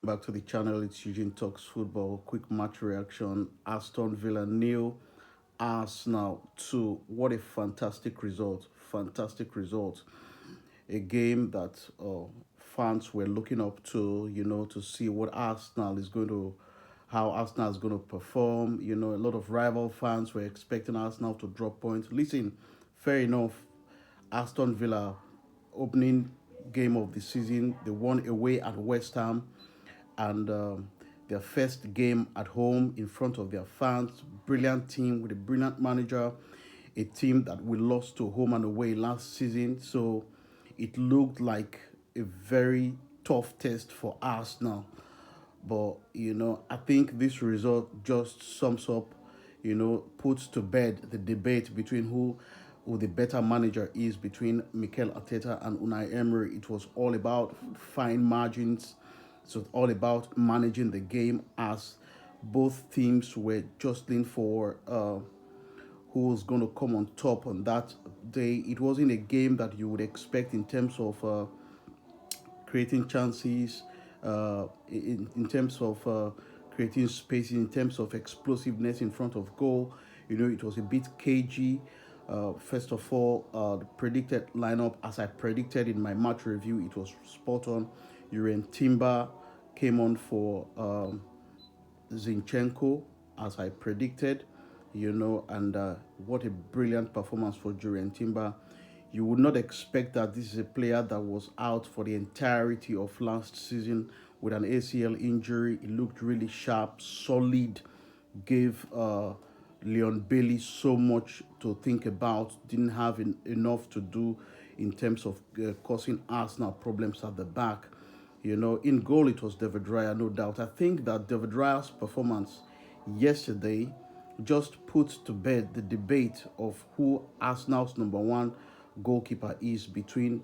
Back to the channel. It's Eugene Talks Football. Quick match reaction. Aston Villa nil, Arsenal 2. What a fantastic result! Fantastic result. A game that fans were looking up to, to see what Arsenal is going to, how Arsenal is going to perform. A lot of rival fans were expecting Arsenal to drop points. Listen, fair enough. Aston Villa opening game of the season, they won away at West Ham, and their first game at home in front of their fans. Brilliant team with a brilliant manager, a team that we lost to home and away last season. So it looked like a very tough test for Arsenal. But I think this result just sums up, puts to bed the debate between who the better manager is between Mikel Arteta and Unai Emery. It was all about fine margins. So it's all about managing the game as both teams were jostling for who was going to come on top on that day. It wasn't a game that you would expect in terms of creating chances, in terms of creating space, in terms of explosiveness in front of goal. It was a bit cagey. First of all, the predicted lineup, as I predicted in my match review, it was spot on. Urian Timber came on for Zinchenko, as I predicted, and what a brilliant performance for Jurien Timber. You would not expect that this is a player that was out for the entirety of last season with an ACL injury. He looked really sharp, solid, gave Leon Bailey so much to think about, didn't have enough to do in terms of causing Arsenal problems at the back. In goal, it was David Raya, no doubt. I think that David Raya's performance yesterday just puts to bed the debate of who Arsenal's number one goalkeeper is between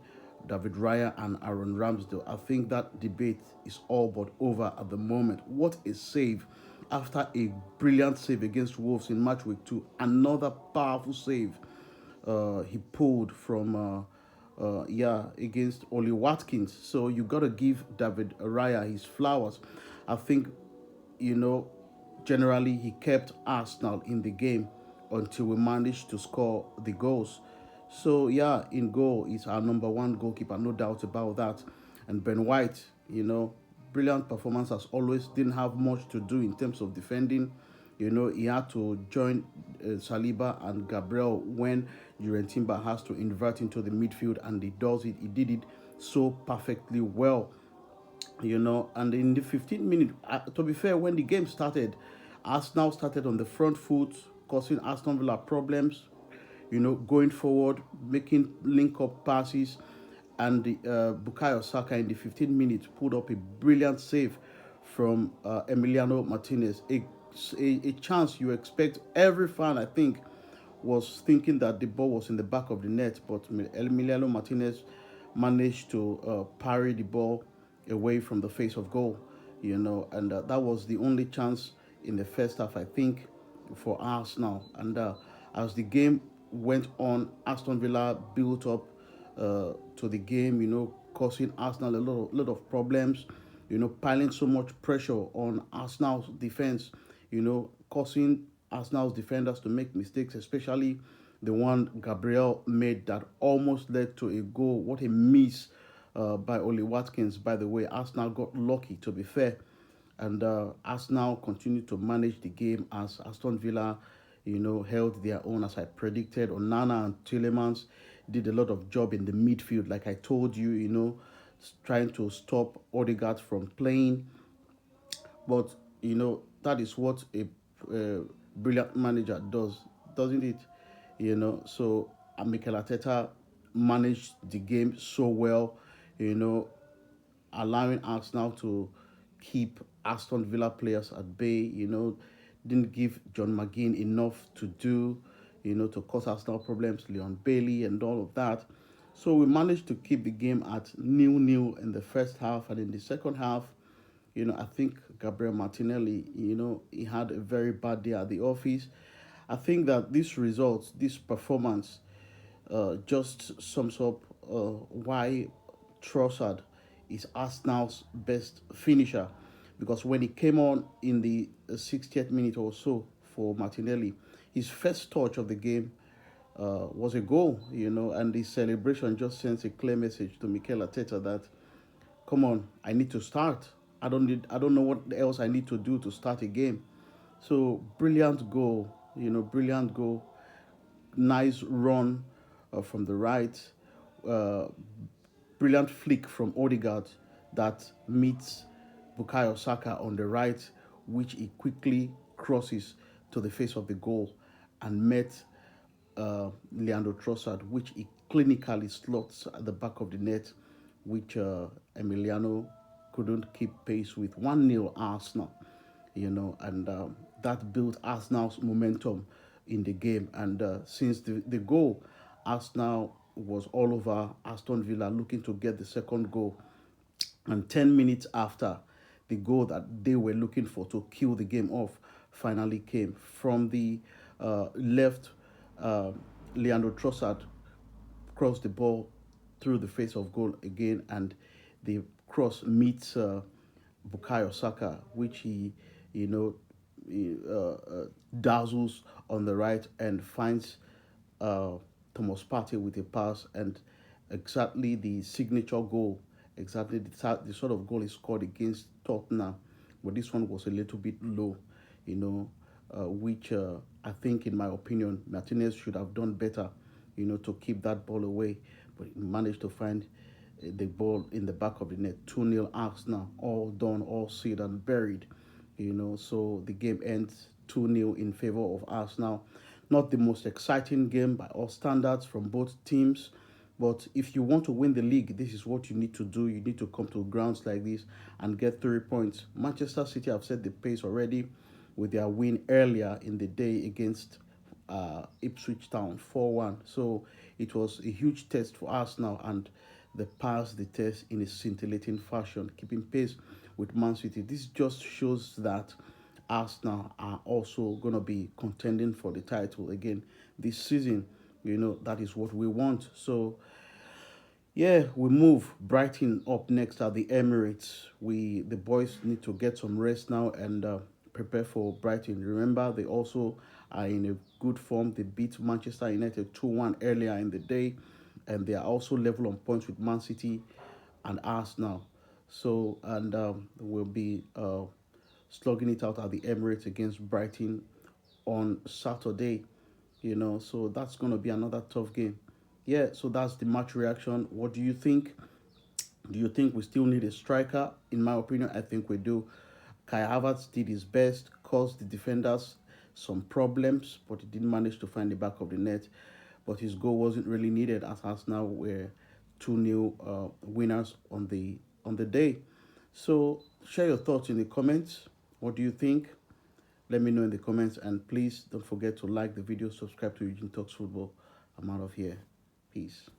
David Raya and Aaron Ramsdale. I think that debate is all but over at the moment. What a save after a brilliant save against Wolves in match week 2. Another powerful save he pulled from against Oli Watkins. So you got to give David Raya his flowers. I think, you know, generally he kept Arsenal in the game until we managed to score the goals. So yeah, in goal is our number one goalkeeper, no doubt about that. And Ben White, brilliant performance as always. Didn't have much to do in terms of defending. He had to join Saliba and Gabriel when Timber has to invert into the midfield, and he does it. He did it so perfectly well. And in the 15 minutes, to be fair, when the game started, Arsenal started on the front foot, causing Aston Villa problems, going forward, making link up passes. And Bukayo Saka in the 15 minutes pulled up a brilliant save from Emiliano Martinez. A chance you expect every fan, I think, was thinking that the ball was in the back of the net, but Emiliano Martinez managed to parry the ball away from the face of goal, and that was the only chance in the first half, I think, for Arsenal. And as the game went on, Aston Villa built up to the game, causing Arsenal a lot of problems, piling so much pressure on Arsenal's defense, causing Arsenal's defenders to make mistakes, especially the one Gabriel made that almost led to a goal. What a miss by Oli Watkins, by the way. Arsenal got lucky, to be fair. And Arsenal continued to manage the game as Aston Villa, held their own as I predicted. Onana and Tielemans did a lot of job in the midfield, like I told you, trying to stop Odegaard from playing. But that is what a brilliant manager does, doesn't it? So Mikel Arteta managed the game so well, you know, allowing Arsenal to keep Aston Villa players at bay. Didn't give John McGinn enough to do, to cause Arsenal problems. Leon Bailey and all of that. So we managed to keep the game at nil-nil in the first half, and in the second half, I think Gabriel Martinelli, he had a very bad day at the office. I think that this result, this performance, just sums up why Trossard is Arsenal's best finisher. because when he came on in the 60th minute or so for Martinelli, his first touch of the game was a goal, and the celebration just sends a clear message to Mikel Arteta that, come on, I need to start. I don't know what else I need to do to start a game. So brilliant goal, brilliant goal, nice run from the right, uh, brilliant flick from Odegaard that meets Bukayo Saka on the right, which he quickly crosses to the face of the goal and met Leandro Trossard, which he clinically slots at the back of the net, which Emiliano couldn't keep pace with. 1-0 Arsenal, and that built Arsenal's momentum in the game. And since the goal, Arsenal was all over Aston Villa looking to get the second goal. And 10 minutes after, the goal that they were looking for to kill the game off finally came from the left. Uh, Leandro Trossard crossed the ball through the face of goal again, and the cross meets Bukayo Saka, which you know, dazzles on the right and finds uh, Thomas Partey with a pass, and exactly the signature goal, exactly the sort of goal he scored against Tottenham, but this one was a little bit low, which I think, in my opinion, Martinez should have done better, to keep that ball away, but he managed to find the ball in the back of the net. 2-0 Arsenal, all done, all sealed and buried, so the game ends 2-0 in favor of Arsenal. Not the most exciting game by all standards from both teams, but if you want to win the league, this is what you need to do. You need to come to grounds like this and get 3 points. Manchester City have set the pace already with their win earlier in the day against Ipswich Town 4-1. So it was a huge test for Arsenal, and they passed the test in a scintillating fashion, keeping pace with Man City. This just shows that Arsenal are also going to be contending for the title again this season. That is what we want. So yeah, we move Brighton up next at the Emirates. The boys need to get some rest now and prepare for Brighton. Remember, they also are in a good form. They beat Manchester United 2-1 earlier in the day, and they are also level on points with Man City and Arsenal. So, and we'll be slugging it out at the Emirates against Brighton on Saturday. So that's going to be another tough game. Yeah, so that's the match reaction. What do you think? Do you think we still need a striker? In my opinion, I think we do. Kai Havertz did his best, caused the defenders some problems, but he didn't manage to find the back of the net. But his goal wasn't really needed, as Arsenal were 2-0 winners on the day. So share your thoughts in the comments. What do you think? Let me know in the comments, and please don't forget to like the video, subscribe to Eugene Talks Football. I'm out of here. Peace.